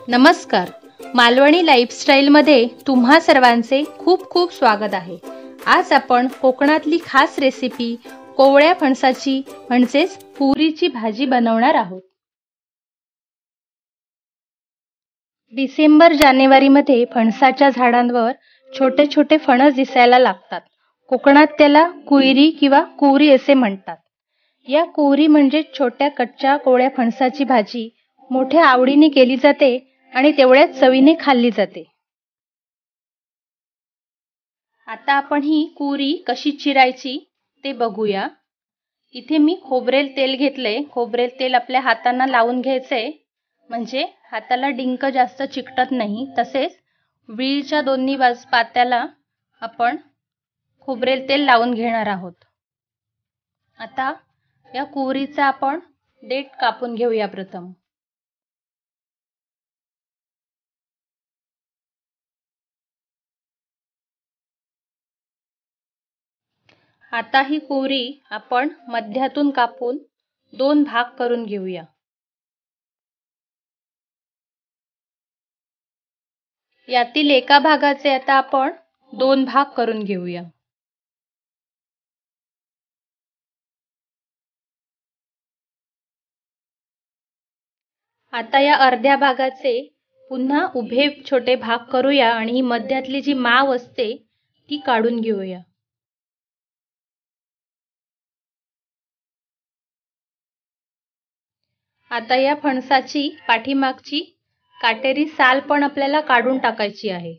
नमस्कार. मालवणी लाईफस्टाईलमध्ये तुम्हा सर्वांचे खूप खूप स्वागत आहे. आज आपण कोकणातली खास रेसिपी कोवळ्या फणसाची म्हणजेच पुरीची भाजी बनवणार आहोत. डिसेंबर-जानेवारीमध्ये फणसाच्या झाडांवर छोटे छोटे फणस दिसायला लागतात. कोकणात त्याला कुयरी किंवा कुवरी असे म्हणतात. या कुवरी म्हणजे छोट्या कच्च्या कोवळ्या फणसाची भाजी मोठ्या आवडीने केली जाते आणि तेवढ्याच चवीने खाल्ली जाते. आता आपण ही कुवरी कशी चिरायची ते बघूया. इथे मी खोबरेल तेल घेतले. खोबरेल तेल आपल्या हातांना लावून घ्यायचे म्हणजे हाताला डिंक जास्त चिकटत नाही. तसेच विळीच्या दोन्ही पात्याला आपण खोबरेल तेल लावून घेणार आहोत. आता या कुवरीचा आपण देठ कापून घेऊया प्रथम. आता ही कुवरी आपण मध्यातून कापून 2 भाग करून घेऊया. यातील एका भागाचे आता आपण 2 भाग करून घेऊया. आता या अर्ध्या भागाचे पुन्हा उभे छोटे भाग करूया आणि ही मध्यातली जी माव असते ती काढून घेऊया. आता या फणसाची पाठीमागची काटेरी साल पण आपल्याला काढून टाकायची आहे.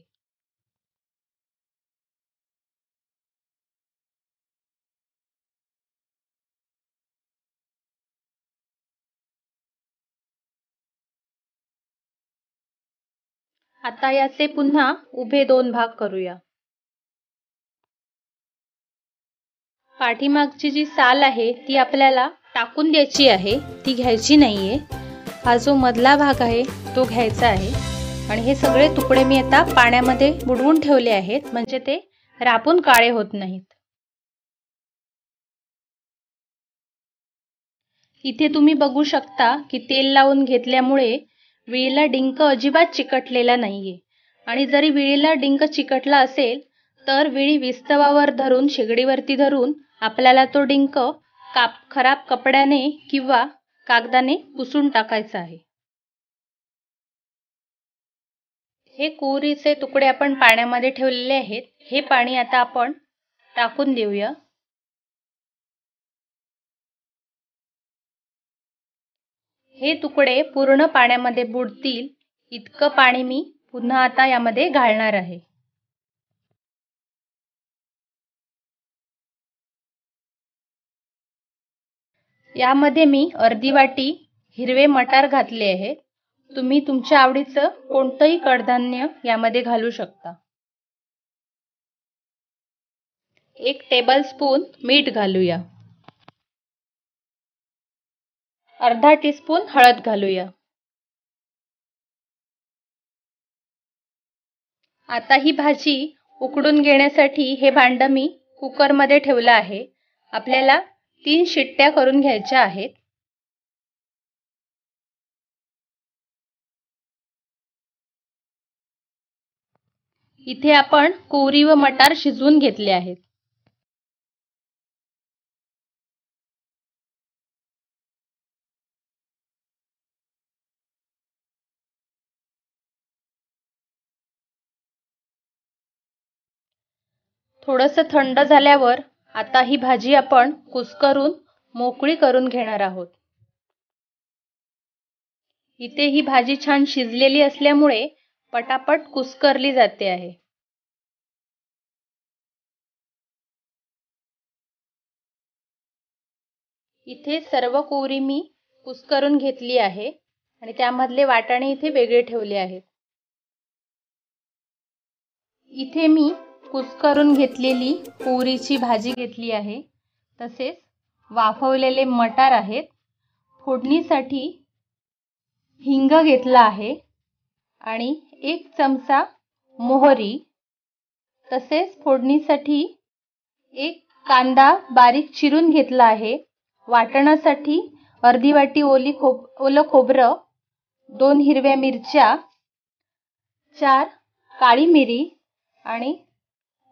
आता याचे पुन्हा उभे 2 भाग करूया. पाठीमागची जी साल आहे ती आपल्याला टाकून द्यायची आहे, ती घ्यायची नाहीये. हा जो मधला भाग आहे तो घ्यायचा आहे आणि हे सगळे तुकडे मी आता पाण्यामध्ये बुडवून ठेवले आहेत म्हणजे ते रापून काळे होत नाहीत. इथे तुम्ही बघू शकता की तेल लावून घेतल्यामुळे विळीला डिंक अजिबात चिकटलेला नाहीये आणि जरी विळीला डिंक चिकटला असेल तर विळी विस्तवावर धरून शेगडीवरती धरून आपल्याला तो डिंक खराब कपड्याने किंवा कागदाने पुसून टाकायचा आहे. हे कुवरीचे तुकडे आपण पाण्यामध्ये ठेवलेले आहेत. हे पाणी आता आपण टाकून देऊया. हे तुकडे पूर्ण पाण्यामध्ये बुडतील इतकं पाणी मी पुन्हा आता यामध्ये घालणार आहे. यामध्ये मी अर्धी वाटी हिरवे मटार घातले आहेत. तुम्ही तुमच्या आवडीचं कोणतंही कडधान्य यामध्ये घालू शकता. 1 टेबलस्पून मीठ घालूया. अर्धा टीस्पून हळद घालूया. आता ही भाजी उकडून घेण्यासाठी हे भांड मी कुकरमध्ये ठेवलं आहे. आपल्याला 3 शिट्ट्या करून घ्यायच्या आहेत. इथे आपण कुवरी व मटार शिजवून घेतले आहेत. थोडंसं थंड झाल्यावर आता ही भाजी आपण कुस्करून मोकळी करून घेणार आहोत. इथे ही भाजी छान शिजलेली असल्यामुळे पटापट कुस्करली जाते आहे. इथे सर्व कुवरी मी कुस्करून घेतली आहे आणि त्यामधले वाटाणे इथे वेगळे ठेवले आहेत. इथे मी कुस्करून घेतलेली कुवरीची भाजी घेतली आहे. तसेच वाफवलेले मटार आहेत. फोडणीसाठी हिंग घेतला आहे आणि 1 चमचा मोहरी. तसेच फोडणीसाठी 1 कांदा बारीक चिरून घेतला आहे. वाटणासाठी अर्धी वाटी ओलं खोबरं, 2 हिरव्या मिरच्या, 4 काळी मिरी आणि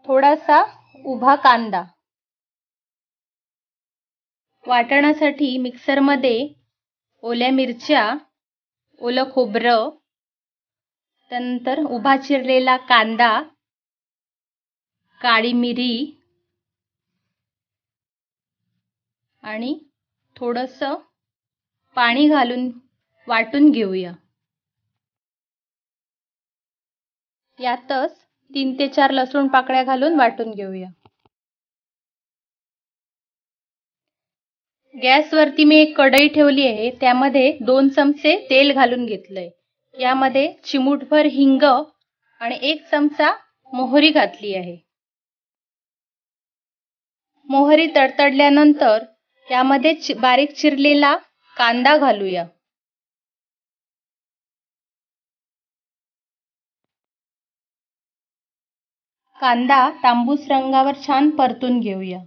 थोडासा उभा कांदा. वाटणासाठी मिक्सरमध्ये ओल्या मिरच्या, ओलं खोबरं, त्यानंतर उभा चिरलेला कांदा, काळी मिरी आणि थोडंसं पाणी घालून वाटून घेऊया. यातच 3 ते 4 लसूण पाकळ्या घालून वाटून घेऊया. गॅसवरती मी एक कढई ठेवली आहे. त्यामध्ये 2 चमचे तेल घालून घेतलंय. यामध्ये चिमूटभर हिंग आणि 1 चमचा मोहरी घातली आहे. मोहरी तडतडल्यानंतर यामध्ये बारीक चिरलेला कांदा घालूया. कांदा तांबूस रंगावर छान परतून घेऊया.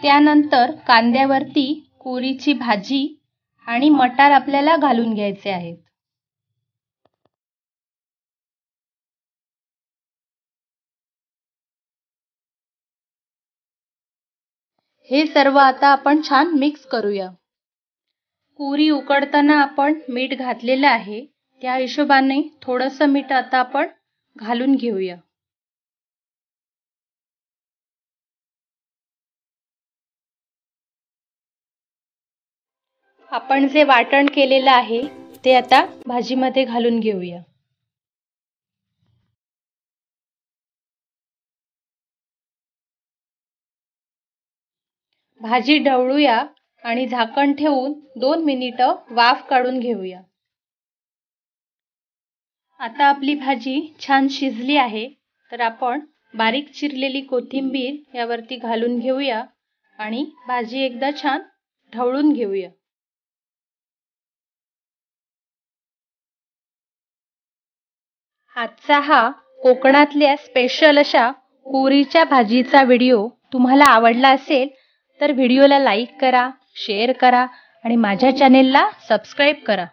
त्यानंतर कांद्यावरती कोरीची भाजी आणि मटार आपल्याला घालून घ्यायचे आहेत. हे सर्व आता आपण छान मिक्स करूया. पुरी उकडताना आपण मीठ घातलेलं आहे. त्या हिशोबाने थोडंसं मीठ आता आपण घालून घेऊया. आपण जे वाटण केलेलं आहे ते आता भाजीमध्ये घालून घेऊया. भाजी ढवळूया आणि झाकण ठेवून 2 मिनिटं वाफ काढून घेऊया. आता आपली भाजी छान शिजली आहे. तर आपण बारीक चिरलेली कोथिंबीर यावरती घालून घेऊया आणि भाजी एकदा छान ढवळून घेऊया. आजचा हा कोकणातल्या स्पेशल अशा पुरीच्या भाजीचा व्हिडिओ तुम्हाला आवडला असेल तर व्हिडिओला लाईक करा, शेअर करा आणि माझ्या चॅनेलला सबस्क्राईब करा.